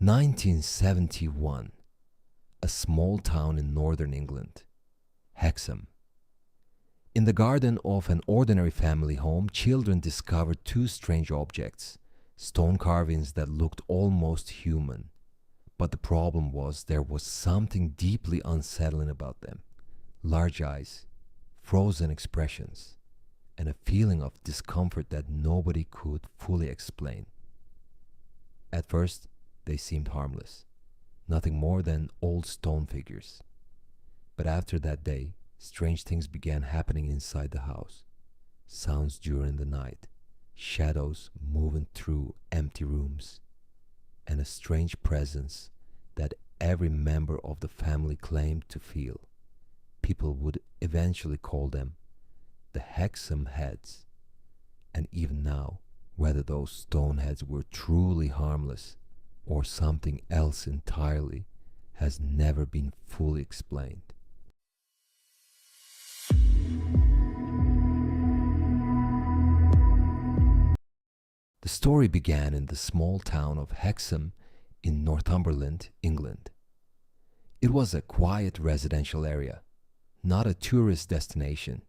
1971, a small town in northern England, Hexham. In the garden of an ordinary family home, children discovered two strange objects, stone carvings that looked almost human. But the problem was there was something deeply unsettling about them. Large eyes, frozen expressions, and a feeling of discomfort that nobody could fully explain. At first, they seemed harmless, nothing more than old stone figures. But after that day, strange things began happening inside the house. Sounds during the night, shadows moving through empty rooms, and a strange presence that every member of the family claimed to feel. People would eventually call them the Hexham Heads. And even now, whether those stone heads were truly harmless or something else entirely has never been fully explained. The story began in the small town of Hexham in Northumberland, England. It was a quiet residential area, not a tourist destination,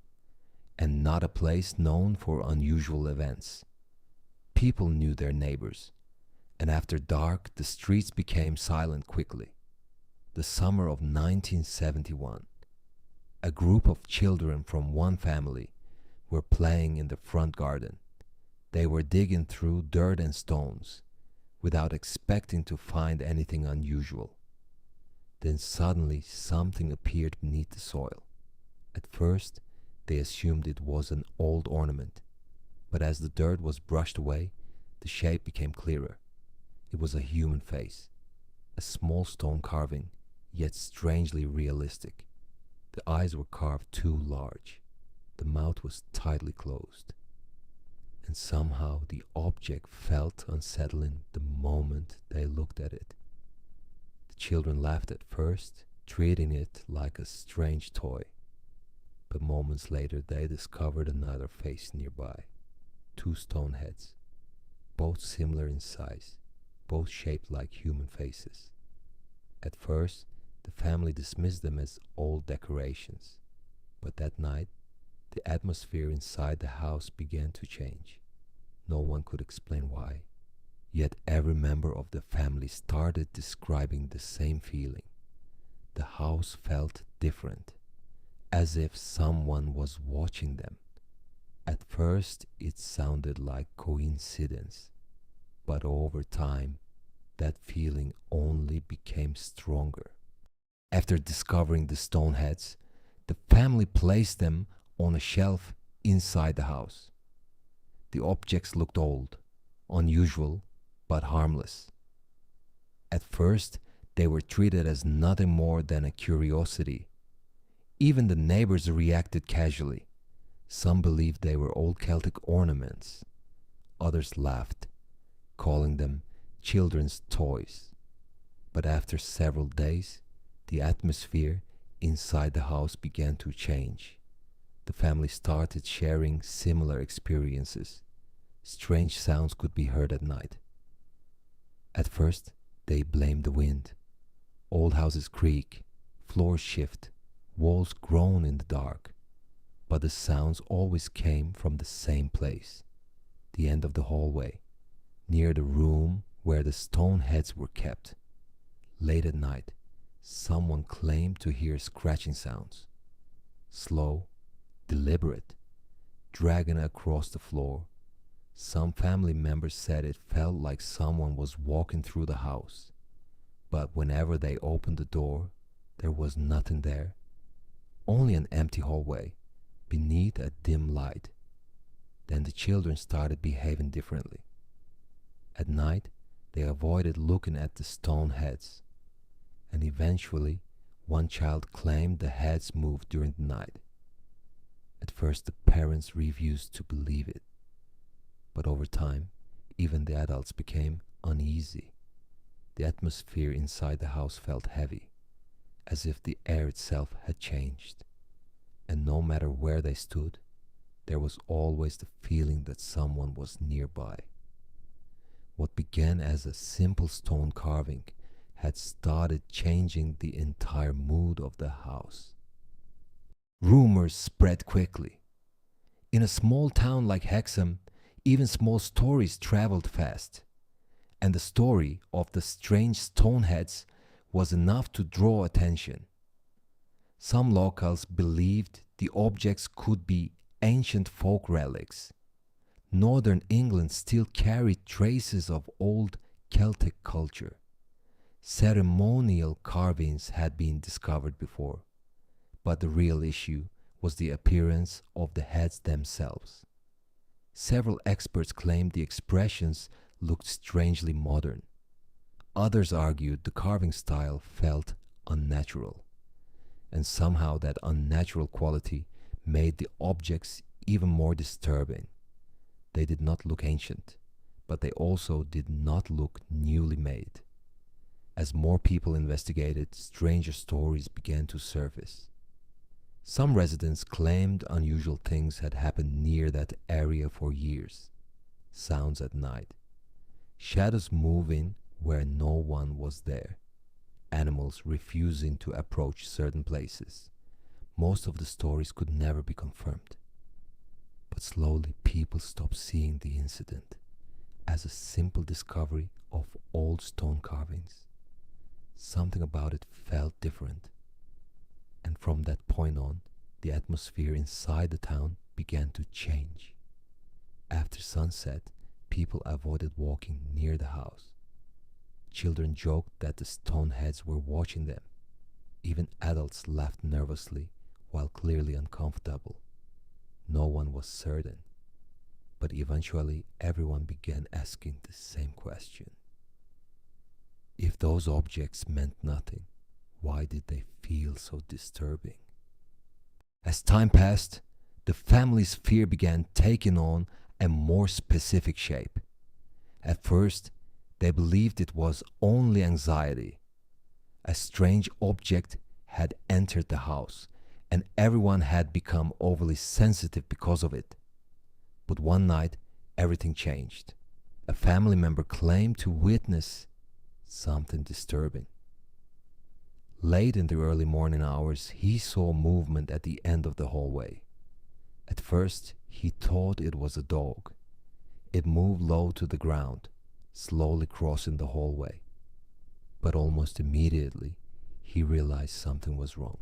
and not a place known for unusual events. People knew their neighbors, and after dark, the streets became silent quickly. The summer of 1971, a group of children from one family were playing in the front garden. They were digging through dirt and stones without expecting to find anything unusual. Then suddenly something appeared beneath the soil. At first, they assumed it was an old ornament, but as the dirt was brushed away, the shape became clearer. It was a human face, a small stone carving, yet strangely realistic. The eyes were carved too large. The mouth was tightly closed. And somehow the object felt unsettling the moment they looked at it. The children laughed at first, treating it like a strange toy. But moments later they discovered another face nearby. Two stone heads, both similar in size, both shaped like human faces. At first, the family dismissed them as old decorations. But that night, the atmosphere inside the house began to change. No one could explain why, yet every member of the family started describing the same feeling. The house felt different, as if someone was watching them. At first, it sounded like coincidence, but over time, that feeling only became stronger. After discovering the stone heads, the family placed them on a shelf inside the house. The objects looked old, unusual, but harmless. At first, they were treated as nothing more than a curiosity. Even the neighbors reacted casually. Some believed they were old Celtic ornaments. Others laughed, calling them children's toys. But after several days, the atmosphere inside the house began to change. The family started sharing similar experiences. Strange sounds could be heard at night. At first, they blamed the wind. Old houses creak, floors shift, walls groan in the dark. But the sounds always came from the same place, the end of the hallway, near the room where the stone heads were kept. Late at night, someone claimed to hear scratching sounds, slow, deliberate, dragging across the floor. Some family members said it felt like someone was walking through the house, but whenever they opened the door, there was nothing there, only an empty hallway beneath a dim light. Then the children started behaving differently. At night, they avoided looking at the stone heads, and eventually one child claimed the heads moved during the night. At first, the parents refused to believe it, but over time, even the adults became uneasy. The atmosphere inside the house felt heavy, as if the air itself had changed. And no matter where they stood, there was always the feeling that someone was nearby. What began as a simple stone carving had started changing the entire mood of the house. Rumors spread quickly. In a small town like Hexham, even small stories traveled fast, and the story of the strange stone heads was enough to draw attention. Some locals believed the objects could be ancient folk relics. Northern England still carried traces of old Celtic culture. Ceremonial carvings had been discovered before, but the real issue was the appearance of the heads themselves. Several experts claimed the expressions looked strangely modern. Others argued the carving style felt unnatural, and somehow that unnatural quality made the objects even more disturbing. They did not look ancient, but they also did not look newly made. As more people investigated, stranger stories began to surface. Some residents claimed unusual things had happened near that area for years. Sounds at night. Shadows moving where no one was there. Animals refusing to approach certain places. Most of the stories could never be confirmed. But slowly people stopped seeing the incident as a simple discovery of old stone carvings. Something about it felt different. And from that point on, the atmosphere inside the town began to change. After sunset, people avoided walking near the house. Children joked that the stone heads were watching them. Even adults laughed nervously while clearly uncomfortable. No one was certain, but eventually everyone began asking the same question. If those objects meant nothing, why did they feel so disturbing? As time passed, the family's fear began taking on a more specific shape. At first, they believed it was only anxiety. A strange object had entered the house, and everyone had become overly sensitive because of it. But one night, everything changed. A family member claimed to witness something disturbing. Late in the early morning hours, he saw movement at the end of the hallway. At first, he thought it was a dog. It moved low to the ground, slowly crossing the hallway. But almost immediately, he realized something was wrong.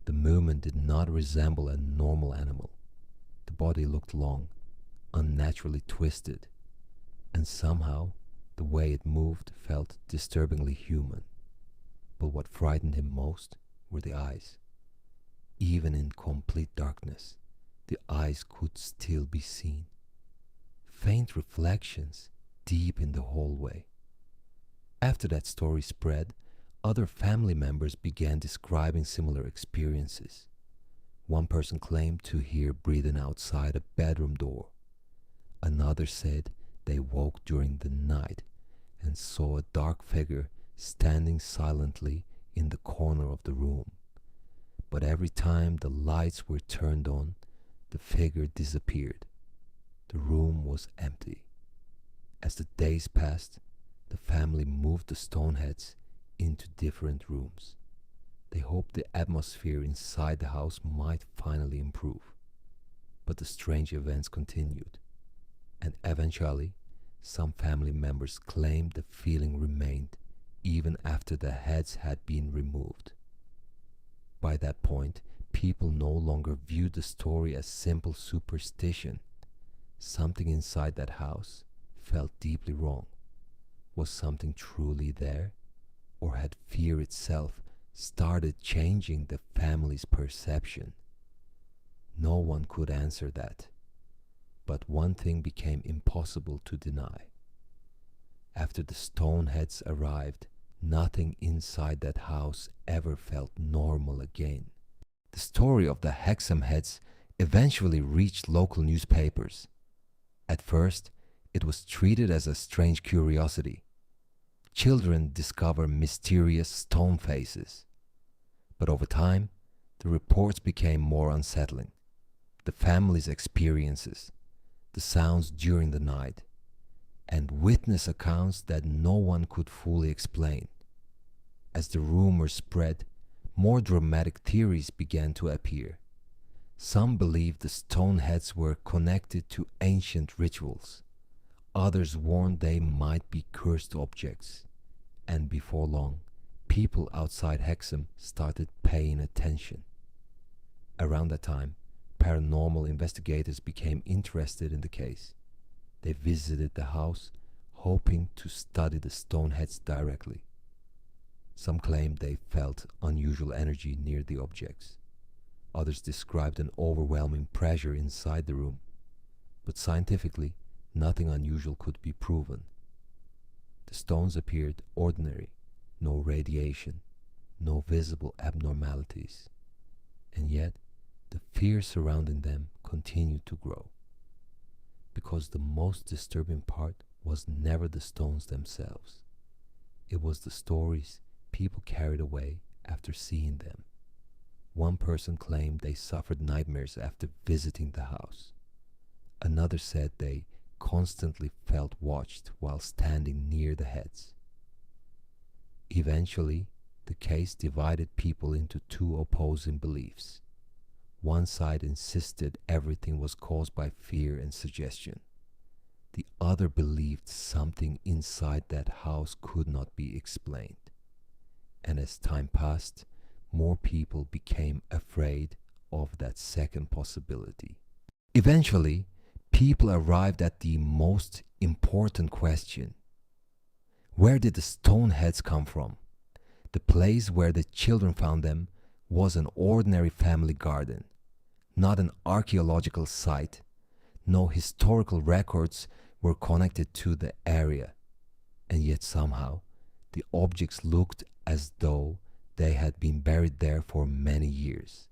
The movement did not resemble a normal animal. The body looked long, unnaturally twisted, and somehow the way it moved felt disturbingly human. But what frightened him most were the eyes. Even in complete darkness, the eyes could still be seen. Faint reflections deep in the hallway. After that story spread, other family members began describing similar experiences. One person claimed to hear breathing outside a bedroom door. Another said they woke during the night and saw a dark figure standing silently in the corner of the room. But every time the lights were turned on, the figure disappeared. The room was empty. As the days passed, the family moved the stoneheads into different rooms. They hoped the atmosphere inside the house might finally improve. But the strange events continued, and eventually, some family members claimed the feeling remained even after the heads had been removed. By that point, people no longer viewed the story as simple superstition. Something inside that house felt deeply wrong. Was something truly there? Or had fear itself started changing the family's perception? No one could answer that. But one thing became impossible to deny. After the stoneheads arrived, nothing inside that house ever felt normal again. The story of the Hexham Heads eventually reached local newspapers. At first, it was treated as a strange curiosity. Children discover mysterious stone faces. But over time, the reports became more unsettling. The family's experiences, the sounds during the night, and witness accounts that no one could fully explain. As the rumors spread, more dramatic theories began to appear. Some believed the stone heads were connected to ancient rituals. Others warned they might be cursed objects. And before long, people outside Hexham started paying attention. Around that time, paranormal investigators became interested in the case. They visited the house, hoping to study the stone heads directly. Some claimed they felt unusual energy near the objects. Others described an overwhelming pressure inside the room. But scientifically, nothing unusual could be proven. The stones appeared ordinary, no radiation, no visible abnormalities. And yet, the fear surrounding them continued to grow. Because the most disturbing part was never the stones themselves. It was the stories people carried away after seeing them. One person claimed they suffered nightmares after visiting the house. Another said they constantly felt watched while standing near the heads. Eventually, the case divided people into two opposing beliefs. One side insisted everything was caused by fear and suggestion. The other believed something inside that house could not be explained. And as time passed, more people became afraid of that second possibility. Eventually, people arrived at the most important question. Where did the stone heads come from? The place where the children found them was an ordinary family garden, not an archaeological site. No historical records were connected to the area, and yet somehow the objects looked as though they had been buried there for many years.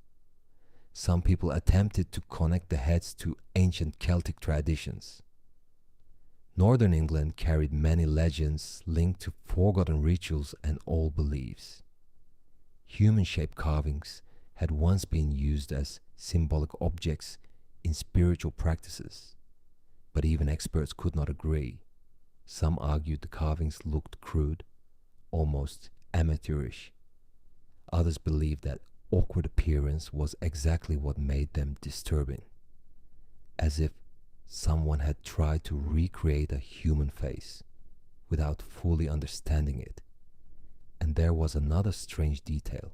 Some people attempted to connect the heads to ancient Celtic traditions. Northern England carried many legends linked to forgotten rituals and old beliefs. Human-shaped carvings had once been used as symbolic objects in spiritual practices, but even experts could not agree. Some argued the carvings looked crude, almost amateurish. Others believed that awkward appearance was exactly what made them disturbing, as if someone had tried to recreate a human face without fully understanding it. And there was another strange detail.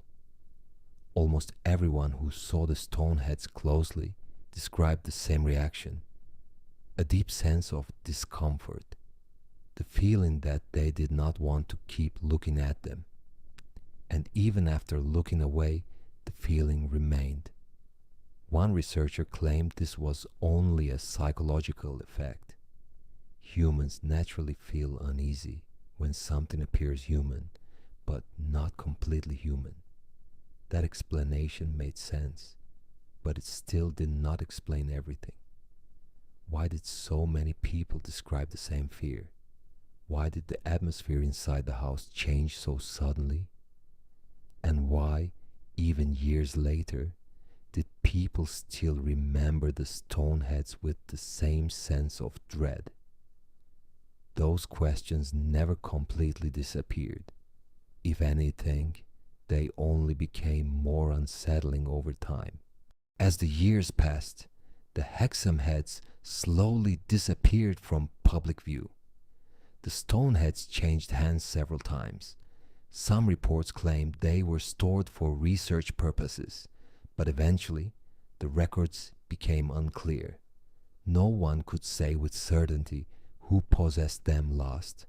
Almost everyone who saw the stone heads closely described the same reaction: a deep sense of discomfort, the feeling that they did not want to keep looking at them. And even after looking away, the feeling remained. One researcher claimed this was only a psychological effect. Humans naturally feel uneasy when something appears human, but not completely human. That explanation made sense, but it still did not explain everything. Why did so many people describe the same fear? Why did the atmosphere inside the house change so suddenly? And why, even years later, did people still remember the stone heads with the same sense of dread? Those questions never completely disappeared. If anything, they only became more unsettling over time. As the years passed, the Hexham Heads slowly disappeared from public view. The stone heads changed hands several times. Some reports claimed they were stored for research purposes, but eventually the records became unclear. No one could say with certainty who possessed them last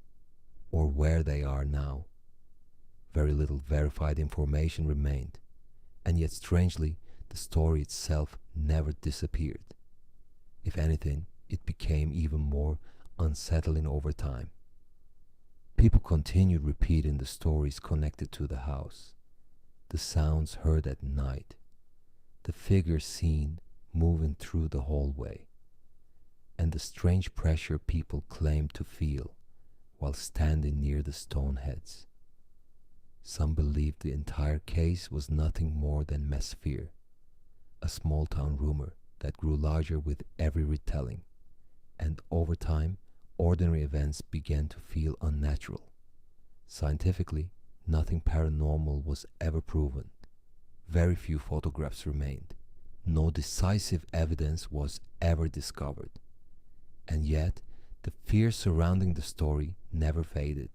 or where they are now. Very little verified information remained, and yet strangely, the story itself never disappeared. If anything, it became even more unsettling over time. People continued repeating the stories connected to the house, the sounds heard at night, the figures seen moving through the hallway, and the strange pressure people claimed to feel while standing near the stone heads. Some believed the entire case was nothing more than mass fear, a small-town rumor that grew larger with every retelling, and over time ordinary events began to feel unnatural. Scientifically, nothing paranormal was ever proven. Very few photographs remained. No decisive evidence was ever discovered. And yet, the fear surrounding the story never faded.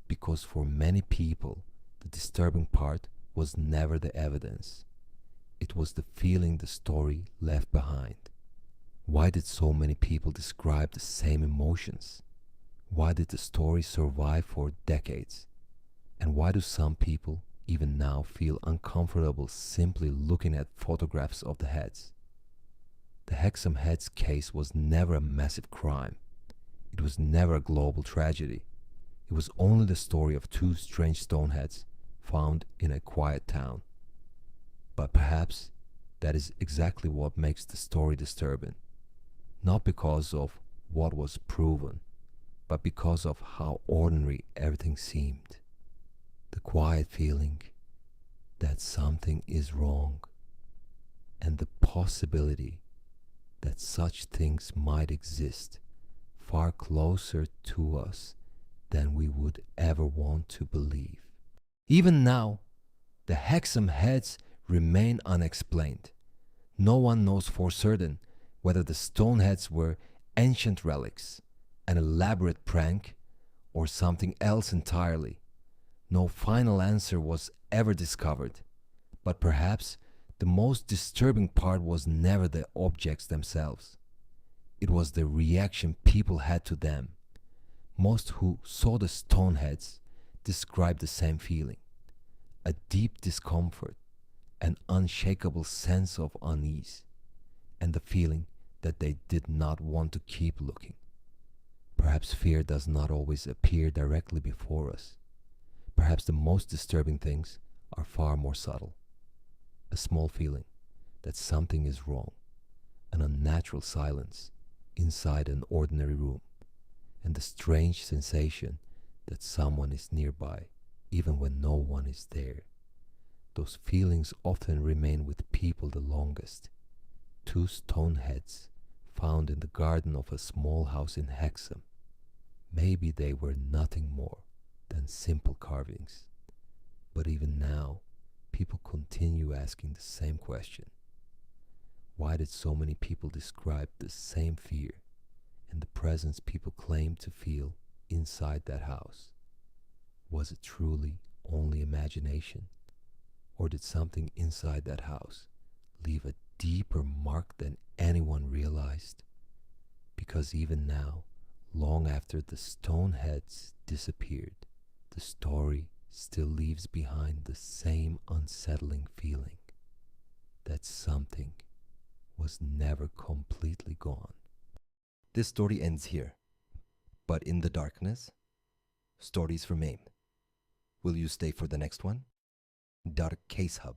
Because for many people, the disturbing part was never the evidence. It was the feeling the story left behind. Why did so many people describe the same emotions? Why did the story survive for decades? And why do some people even now feel uncomfortable simply looking at photographs of the heads? The Hexham Heads case was never a massive crime. It was never a global tragedy. It was only the story of two strange stone heads found in a quiet town. But perhaps that is exactly what makes the story disturbing. Not because of what was proven, but because of how ordinary everything seemed. The quiet feeling that something is wrong, and the possibility that such things might exist far closer to us than we would ever want to believe. Even now, the Hexham Heads remain unexplained. No one knows for certain whether the stone heads were ancient relics, an elaborate prank, or something else entirely. No final answer was ever discovered, but perhaps the most disturbing part was never the objects themselves. It was the reaction people had to them. Most who saw the stone heads described the same feeling: a deep discomfort, an unshakable sense of unease, and the feeling that they did not want to keep looking. Perhaps fear does not always appear directly before us. Perhaps the most disturbing things are far more subtle. A small feeling that something is wrong, an unnatural silence inside an ordinary room, and the strange sensation that someone is nearby even when no one is there. Those feelings often remain with people the longest. Two stone heads found in the garden of a small house in Hexham. Maybe they were nothing more than simple carvings. But even now, people continue asking the same question. Why did so many people describe the same fear and the presence people claim to feel inside that house? Was it truly only imagination? Or did something inside that house leave a deeper mark than anyone realized? Because even now, long after the stone heads disappeared, the story still leaves behind the same unsettling feeling that something was never completely gone. This story ends here, but in the darkness, stories remain. Will you stay for the next one? Dark Case Hub.